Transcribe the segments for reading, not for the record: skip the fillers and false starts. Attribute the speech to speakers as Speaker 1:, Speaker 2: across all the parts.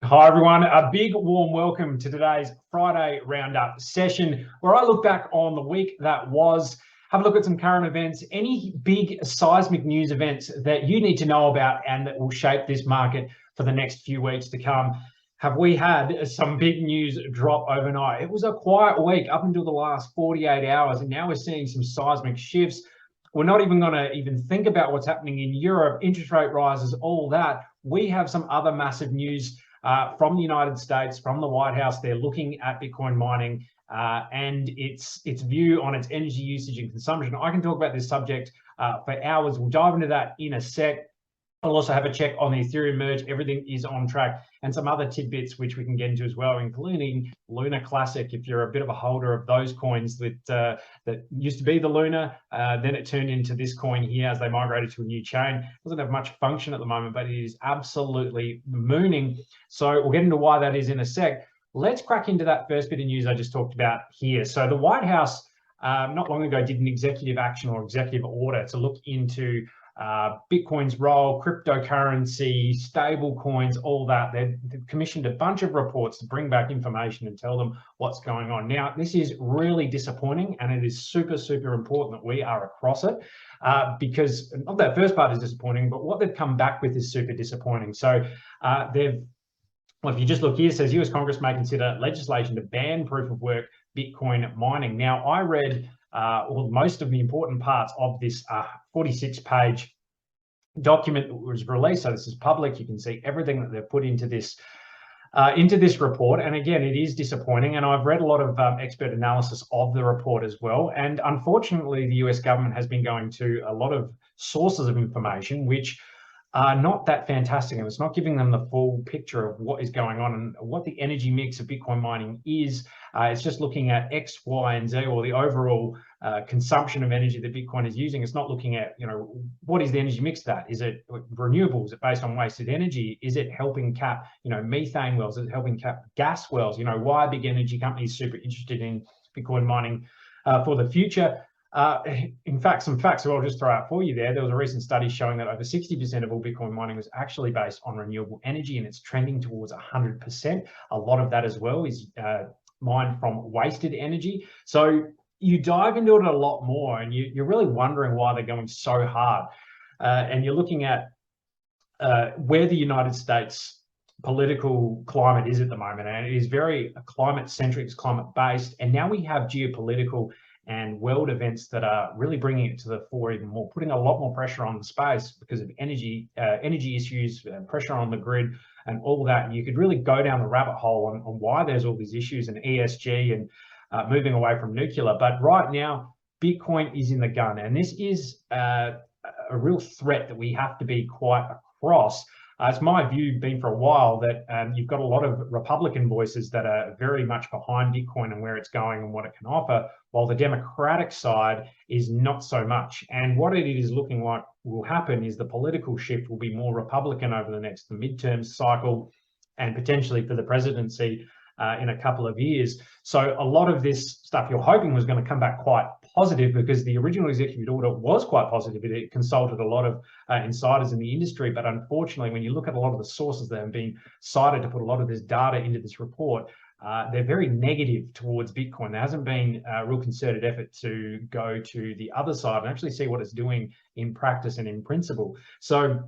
Speaker 1: Hi everyone, a big warm welcome to today's Friday Roundup session where I look back on the week that was, have a look at some current events, any big seismic news events that you need to know about and that will shape this market for the next few weeks to come. Have we had some big news drop overnight? It was a quiet week up until the last 48 hours, and now we're seeing some seismic shifts. We're not even going to even think about what's happening in Europe, interest rate rises, all that. We have some other massive news from the United States, from the White House. They're looking at Bitcoin mining and its view on its energy usage and consumption. I can talk about this subject for hours. We'll dive into that in a sec. I'll also have a check on the Ethereum merge. Everything is on track, and some other tidbits which we can get into as well, including Luna Classic. If you're a bit of a holder of those coins that used to be the Luna, then it turned into this coin here as they migrated to a new chain. Doesn't have much function at the moment, but it is absolutely mooning. So we'll get into why that is in a sec. Let's crack into that first bit of news I just talked about here. So the White House not long ago did an executive action or executive order to look into Bitcoin's role, cryptocurrency, stable coins, all that. They've commissioned a bunch of reports to bring back information and tell them what's going on. Now, this is really disappointing, and it is super, super important that we are across it because not that first part is disappointing, but what they've come back with is super disappointing. So well, if you just look here, it says US Congress may consider legislation to ban proof of work Bitcoin mining. Now, I read most of the important parts of this 46-page document that was released. So this is public. You can see everything that they've put into this report. And again, it is disappointing. And I've read a lot of expert analysis of the report as well. And unfortunately, the US government has been going to a lot of sources of information which are not that fantastic, and it's not giving them the full picture of what is going on and what the energy mix of Bitcoin mining is. It's just looking at X, Y, and Z, or the overall consumption of energy that Bitcoin is using. It's not looking at, what is the energy mix of that? Is it renewables? Is it based on wasted energy? Is it helping cap, methane wells? Is it helping cap gas wells? Why are big energy companies super interested in Bitcoin mining for the future? In fact, some facts I'll just throw out for you there. There was a recent study showing that over 60% of all Bitcoin mining was actually based on renewable energy, and it's trending towards 100%. A lot of that as well is mined from wasted energy. So you dive into it a lot more, and you're really wondering why they're going so hard. And you're looking at where the United States political climate is at the moment, and it is very climate-centric, it's climate-based, and now we have geopolitical and world events that are really bringing it to the fore even more, putting a lot more pressure on the space because of energy issues, pressure on the grid, and all that. And you could really go down the rabbit hole on why there's all these issues and ESG and moving away from nuclear. But right now, Bitcoin is in the gun, and this is a real threat that we have to be quite across. It's my view, been for a while, that you've got a lot of Republican voices that are very much behind Bitcoin and where it's going and what it can offer, while the Democratic side is not so much. And what it is looking like will happen is the political shift will be more Republican over the next midterm cycle and potentially for the presidency in a couple of years. So a lot of this stuff you're hoping was going to come back quite positive, because the original executive order was quite positive. It consulted a lot of insiders in the industry, but unfortunately, when you look at a lot of the sources that have been cited to put a lot of this data into this report, they're very negative towards Bitcoin. There hasn't been a real concerted effort to go to the other side and actually see what it's doing in practice and in principle. So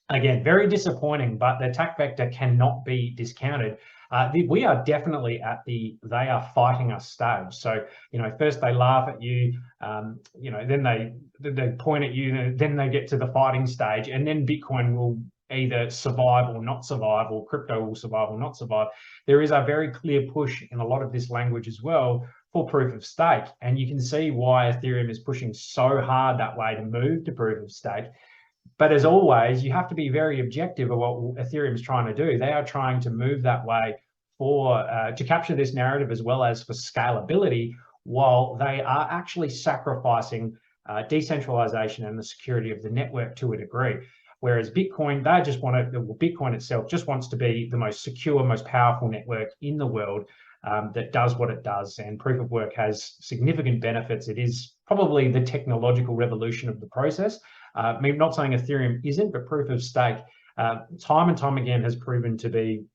Speaker 1: again, very disappointing, but the attack vector cannot be discounted. We are definitely at the they are fighting us stage. So, first they laugh at you, then they point at you, then they get to the fighting stage, and then Bitcoin will either survive or not survive, or crypto will survive or not survive. There is a very clear push in a lot of this language as well for proof of stake. And you can see why Ethereum is pushing so hard that way to move to proof of stake. But as always, you have to be very objective of what Ethereum is trying to do. They are trying to move that way to capture this narrative as well as for scalability, while they are actually sacrificing decentralization and the security of the network to a degree. Whereas Bitcoin, Bitcoin itself just wants to be the most secure, most powerful network in the world that does what it does. And proof of work has significant benefits. It is probably the technological revolution of the process. I'm not saying Ethereum isn't, but proof of stake, time and time again, has proven to be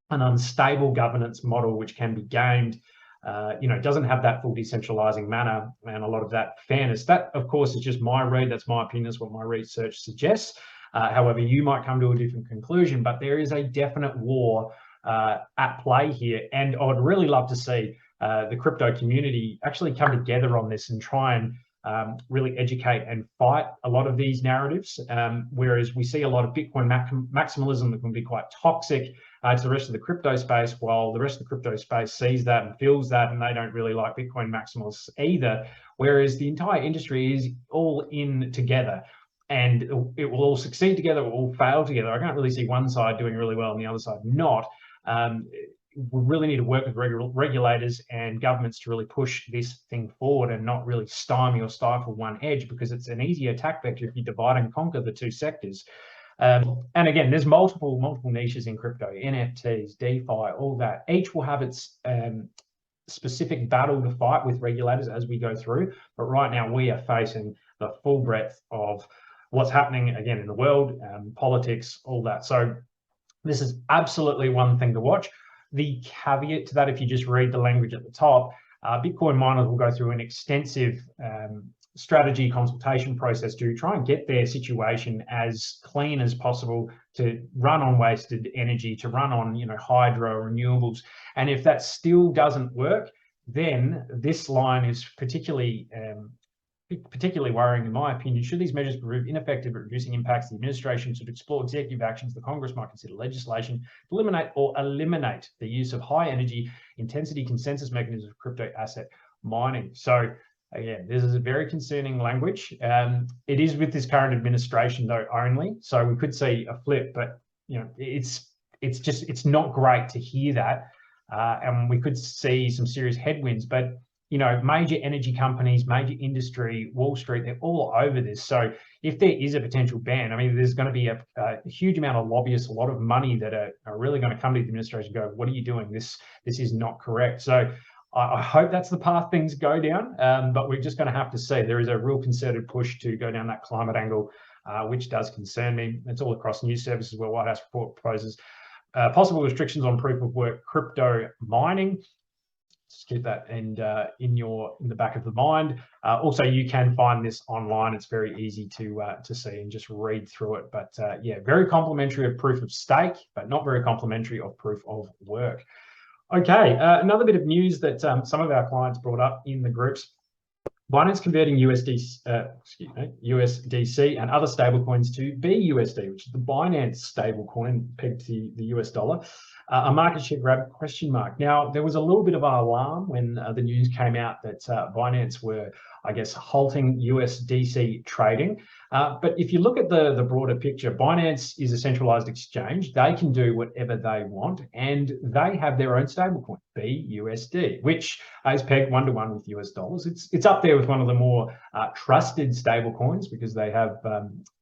Speaker 1: an unstable governance model which can be gamed. Doesn't have that full decentralizing manner and a lot of that fairness. That, of course, is just my read. That's my opinion. That's what my research suggests. However, you might come to a different conclusion, but there is a definite war at play here. And I would really love to see the crypto community actually come together on this and try and really educate and fight a lot of these narratives. Whereas we see a lot of Bitcoin maximalism that can be quite toxic to the rest of the crypto space, while the rest of the crypto space sees that and feels that, and they don't really like Bitcoin maximalists either. Whereas the entire industry is all in together, and it will all succeed together, it will all fail together. I can't really see one side doing really well and the other side not. We really need to work with regulators and governments to really push this thing forward and not really stymie or stifle one edge, because it's an easy attack vector if you divide and conquer the two sectors. And again, there's multiple niches in crypto, NFTs, DeFi, all that. Each will have its specific battle to fight with regulators as we go through. But right now we are facing the full breadth of what's happening again in the world, politics, all that. So this is absolutely one thing to watch. The caveat to that, if you just read the language at the top, Bitcoin miners will go through an extensive strategy consultation process to try and get their situation as clean as possible, to run on wasted energy, to run on hydro, renewables. And if that still doesn't work, then this line is particularly worrying, in my opinion. Should these measures prove ineffective at reducing impacts, the administration should explore executive actions. The Congress might consider legislation to eliminate or eliminate the use of high energy intensity consensus mechanisms of crypto asset mining. So again, this is a very concerning language. It is with this current administration though only, so we could see a flip, but it's not great to hear that, and we could see some serious headwinds. But major energy companies, major industry, Wall Street, they're all over this. So if there is a potential ban, I mean, there's going to be a huge amount of lobbyists, a lot of money that are really going to come to the administration and go, what are you doing? This is not correct. So I hope that's the path things go down, but we're just going to have to see. There is a real concerted push to go down that climate angle, which does concern me. It's all across news services where White House report proposes possible restrictions on proof of work crypto mining. Just keep that in the back of the mind. Also, you can find this online. It's very easy to see and just read through it. But yeah, very complimentary of proof of stake, but not very complimentary of proof of work. Okay, another bit of news that some of our clients brought up in the groups. Binance converting USDC and other stablecoins to BUSD, which is the Binance stablecoin pegged to the US dollar. A market share grab ? Now, there was a little bit of an alarm when the news came out that Binance were, I guess, halting USDC trading. But if you look at the broader picture, Binance is a centralized exchange. They can do whatever they want, and they have their own stablecoin, BUSD, which is pegged 1-to-1 with US dollars. It's up there with one of the more trusted stablecoins, because they have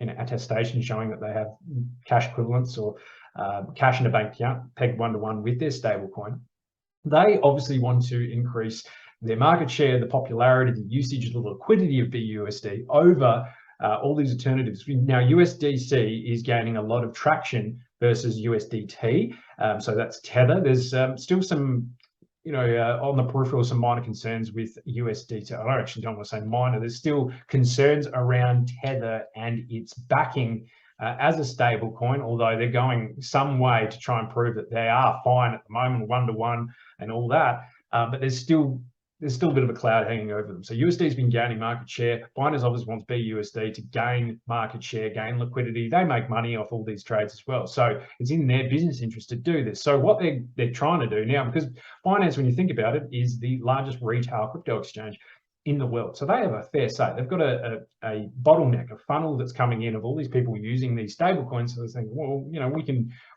Speaker 1: attestation showing that they have cash equivalents or cash in a bank account pegged 1-to-1 with their stablecoin. They obviously want to increase their market share, the popularity, the usage, the liquidity of BUSD over all these alternatives. Now, USDC is gaining a lot of traction versus USDT. So that's Tether. There's still some, on the peripheral, some minor concerns with USDT. I actually don't want to say minor. There's still concerns around Tether and its backing as a stable coin, although they're going some way to try and prove that they are fine at the moment, 1-to-1 and all that. But there's still a bit of a cloud hanging over them. So USD has been gaining market share. Binance obviously wants BUSD to gain market share, gain liquidity. They make money off all these trades as well. So it's in their business interest to do this. So what they're trying to do now, because Binance, when you think about it, is the largest retail crypto exchange in the world. So they have a fair say. They've got a bottleneck, a funnel that's coming in of all these people using these stable coins. So they're saying, well,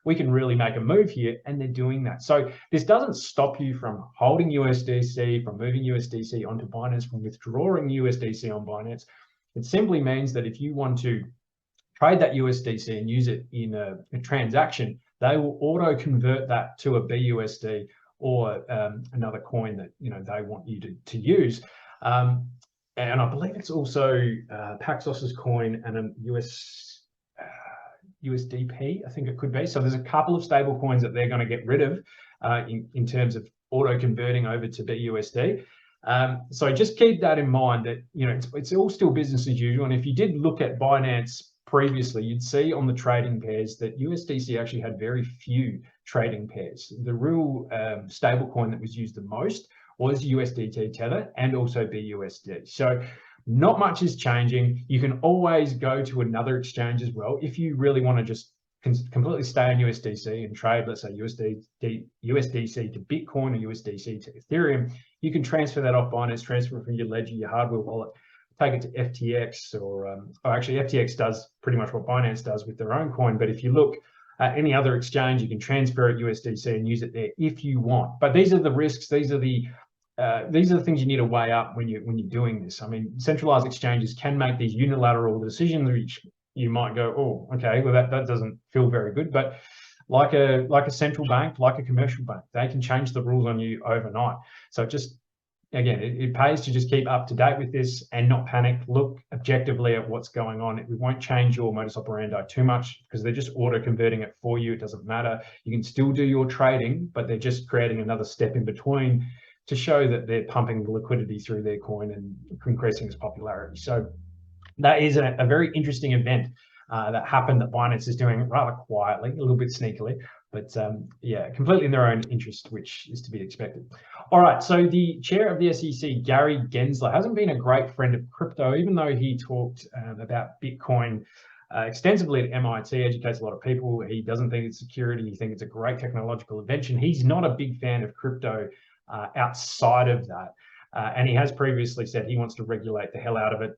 Speaker 1: we can really make a move here, and they're doing that. So this doesn't stop you from holding USDC, from moving USDC onto Binance, from withdrawing USDC on Binance. It simply means that if you want to trade that USDC and use it in a transaction, they will auto convert that to a BUSD or another coin that they want you to use. And I believe it's also Paxos's coin and a US USDP, I think it could be. So there's a couple of stable coins that they're going to get rid of in terms of auto converting over to BUSD. So just keep that in mind that, you know, it's all still business as usual. And if you did look at Binance previously, you'd see on the trading pairs that USDC actually had very few trading pairs. The real stable coin that was used the most was USDT Tether and also BUSD. So not much is changing. You can always go to another exchange as well if you really want to just completely stay on USDC and trade, let's say USDC to Bitcoin or USDC to Ethereum. You can transfer that off Binance, transfer it from your Ledger, your hardware wallet, take it to FTX, or actually FTX does pretty much what Binance does with their own coin. But if you look at any other exchange, you can transfer it USDC and use it there if you want. But these are the risks. These are the things you need to weigh up when you're doing this. I mean, centralized exchanges can make these unilateral decisions, which you might go, oh, okay, well that doesn't feel very good. But like a central bank, like a commercial bank, they can change the rules on you overnight. So just, again, it pays to just keep up to date with this and not panic. Look objectively at what's going on. It won't change your modus operandi too much because they're just auto converting it for you. It doesn't matter. You can still do your trading, but they're just creating another step in between to show that they're pumping the liquidity through their coin and increasing its popularity. So that is a very interesting event that happened that Binance is doing rather quietly, a little bit sneakily, but yeah, completely in their own interest, which is to be expected. All right, so the chair of the SEC, Gary Gensler, hasn't been a great friend of crypto, even though he talked about Bitcoin extensively at MIT, educates a lot of people. He doesn't think it's security. He thinks it's a great technological invention. He's not a big fan of crypto outside of that. And he has previously said he wants to regulate the hell out of it.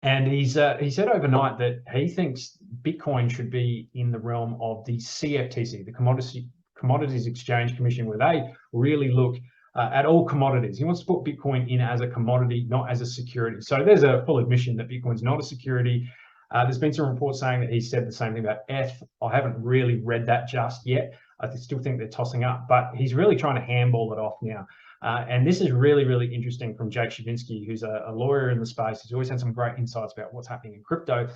Speaker 1: And he said overnight that he thinks Bitcoin should be in the realm of the CFTC, the Commodities Exchange Commission, where they really look at all commodities. He wants to put Bitcoin in as a commodity, not as a security. So there's a full admission that Bitcoin's not a security. There's been some reports saying that he said the same thing about ETH. I haven't really read that just yet. I still think they're tossing up, but he's really trying to handball it off now. And this is really, really interesting from Jake Shavinsky, who's a lawyer in the space. He's always had some great insights about what's happening in crypto.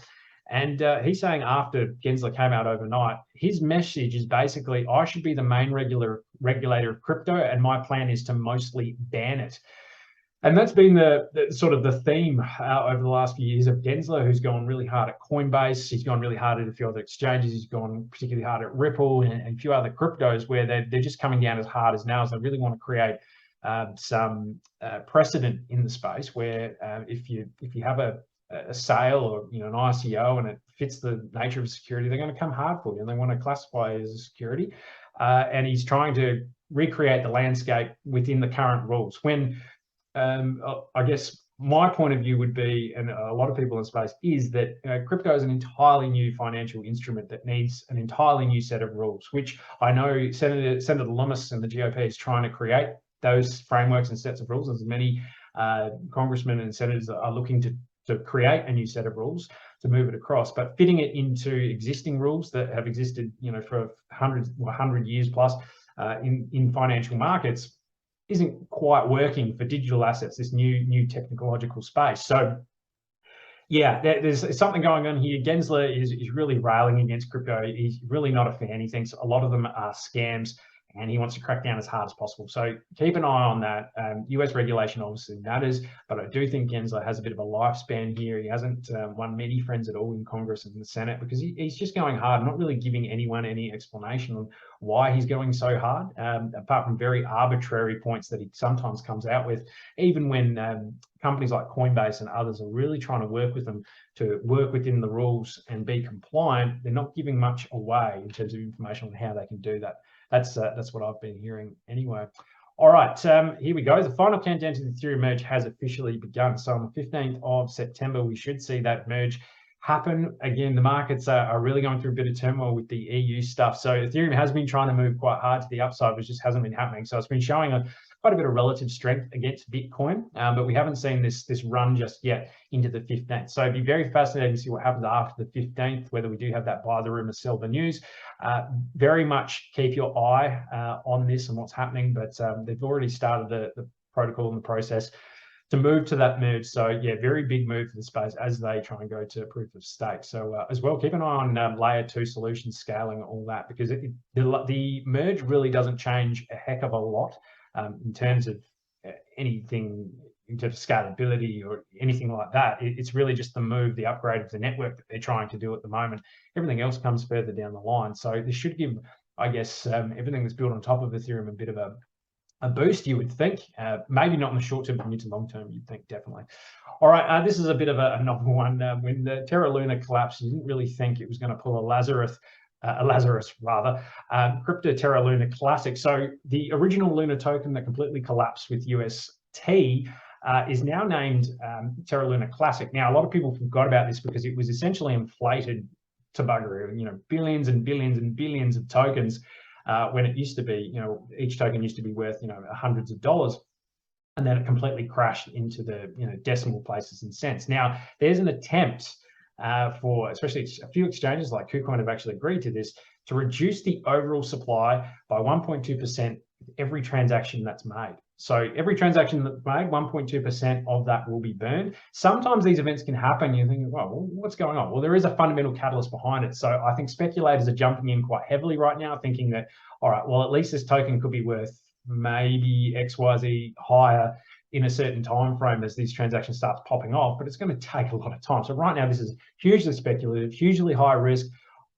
Speaker 1: And he's saying after Gensler came out overnight, his message is basically, I should be the main regulator of crypto, and my plan is to mostly ban it. And that's been the sort of the theme over the last few years of Gensler, who's gone really hard at Coinbase. He's gone really hard at a few other exchanges. He's gone particularly hard at Ripple and a few other cryptos where they're just coming down as hard as nails. They really want to create some precedent in the space where if you have a sale or an ICO and it fits the nature of security, they're going to come hard for you and they want to classify it as a security. And he's trying to recreate the landscape within the current rules. When I guess my point of view would be, and a lot of people in space, is that crypto is an entirely new financial instrument that needs an entirely new set of rules, which I know Senator Lummis and the GOP is trying to create those frameworks and sets of rules. As many congressmen and senators are looking to create a new set of rules to move it across, but fitting it into existing rules that have existed, for 100 years plus in financial markets isn't quite working for digital assets, this new technological space. So yeah, there's something going on here. Gensler is really railing against crypto. He's really not a fan. He thinks a lot of them are scams, and he wants to crack down as hard as possible. So keep an eye on that. US regulation obviously matters, but I do think Gensler has a bit of a lifespan here. He hasn't won many friends at all in Congress and the Senate because he's just going hard, not really giving anyone any explanation on why he's going so hard, apart from very arbitrary points that he sometimes comes out with, even when companies like Coinbase and others are really trying to work with them to work within the rules and be compliant. They're not giving much away in terms of information on how they can do that. That's what I've been hearing anyway. All right, here we go. The final countdown to the Ethereum merge has officially begun. So on the 15th of September, we should see that merge happen. Again, the markets are really going through a bit of turmoil with the EU stuff. So Ethereum has been trying to move quite hard to the upside, which just hasn't been happening. So it's been showing quite a bit of relative strength against Bitcoin, but we haven't seen this run just yet into the 15th. So it'd be very fascinating to see what happens after the 15th, whether we do have that buy the rumor, sell the news. Very much keep your eye on this and what's happening, but they've already started the protocol and the process to move to that merge. So yeah, very big move for the space as they try and go to proof of stake. So as well, keep an eye on layer 2 solutions scaling, all that, because the merge really doesn't change a heck of a lot in terms of anything in terms of scalability or anything like that. It's really just the move, the upgrade of the network that they're trying to do at the moment. Everything else comes further down the line. So this should give, I guess, everything that's built on top of Ethereum a bit of a boost, you would think. Maybe not in the short term, but mid to long term, you'd think definitely. All right, this is a bit of a novel one. When the Teraluna collapsed, you didn't really think it was going to pull a Lazarus crypto Teraluna Classic. So the original Luna token that completely collapsed with UST is now named Teraluna Classic. Now, a lot of people forgot about this because it was essentially inflated to buggery, billions and billions and billions of tokens. When it used to be, each token used to be worth, hundreds of dollars, and then it completely crashed into the, decimal places and cents. Now, there's an attempt for, especially a few exchanges like KuCoin have actually agreed to this, to reduce the overall supply by 1.2% every transaction that's made. So every transaction that's made, 1.2% of that will be burned. Sometimes these events can happen. You're thinking, well, what's going on? Well, there is a fundamental catalyst behind it. So I think speculators are jumping in quite heavily right now, thinking that, all right, well, at least this token could be worth maybe XYZ higher in a certain time frame as these transactions start popping off, but it's going to take a lot of time. So right now, this is hugely speculative, hugely high risk.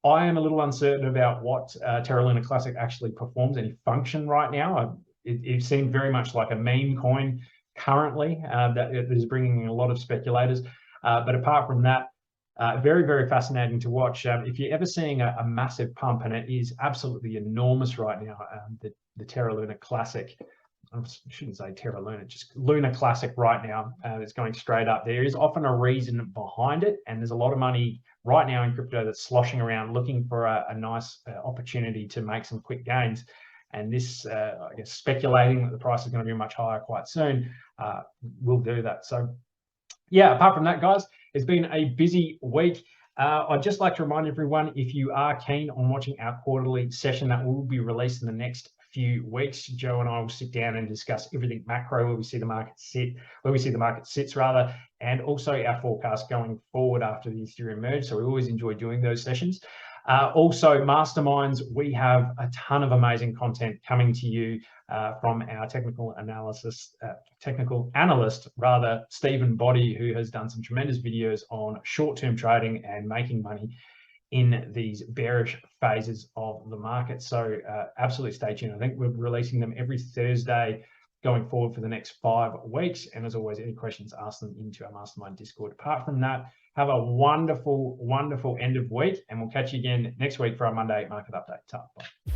Speaker 1: I am a little uncertain about what Teraluna Classic actually performs, any function right now. It seemed very much like a meme coin currently that is bringing in a lot of speculators. But apart from that, very, very fascinating to watch. If you're ever seeing a massive pump, and it is absolutely enormous right now, the Teraluna Classic, I shouldn't say Teraluna, just Luna Classic right now, it's going straight up. There is often a reason behind it, and there's a lot of money right now in crypto that's sloshing around looking for a nice opportunity to make some quick gains. And this, I guess, speculating that the price is going to be much higher quite soon will do that. So yeah, apart from that, guys, it's been a busy week. I'd just like to remind everyone, if you are keen on watching our quarterly session that will be released in the next few weeks, Joe and I will sit down and discuss everything macro, where we see the market sits rather, and also our forecast going forward after the Ethereum merge. So we always enjoy doing those sessions. Also, masterminds, we have a ton of amazing content coming to you from our technical analyst, Stephen Boddy, who has done some tremendous videos on short-term trading and making money in these bearish phases of the market. So absolutely stay tuned. I think we're releasing them every Thursday going forward for the next 5 weeks. And as always, any questions, ask them into our Mastermind Discord. Apart from that, have a wonderful, wonderful end of week, and we'll catch you again next week for our Monday market update. Bye.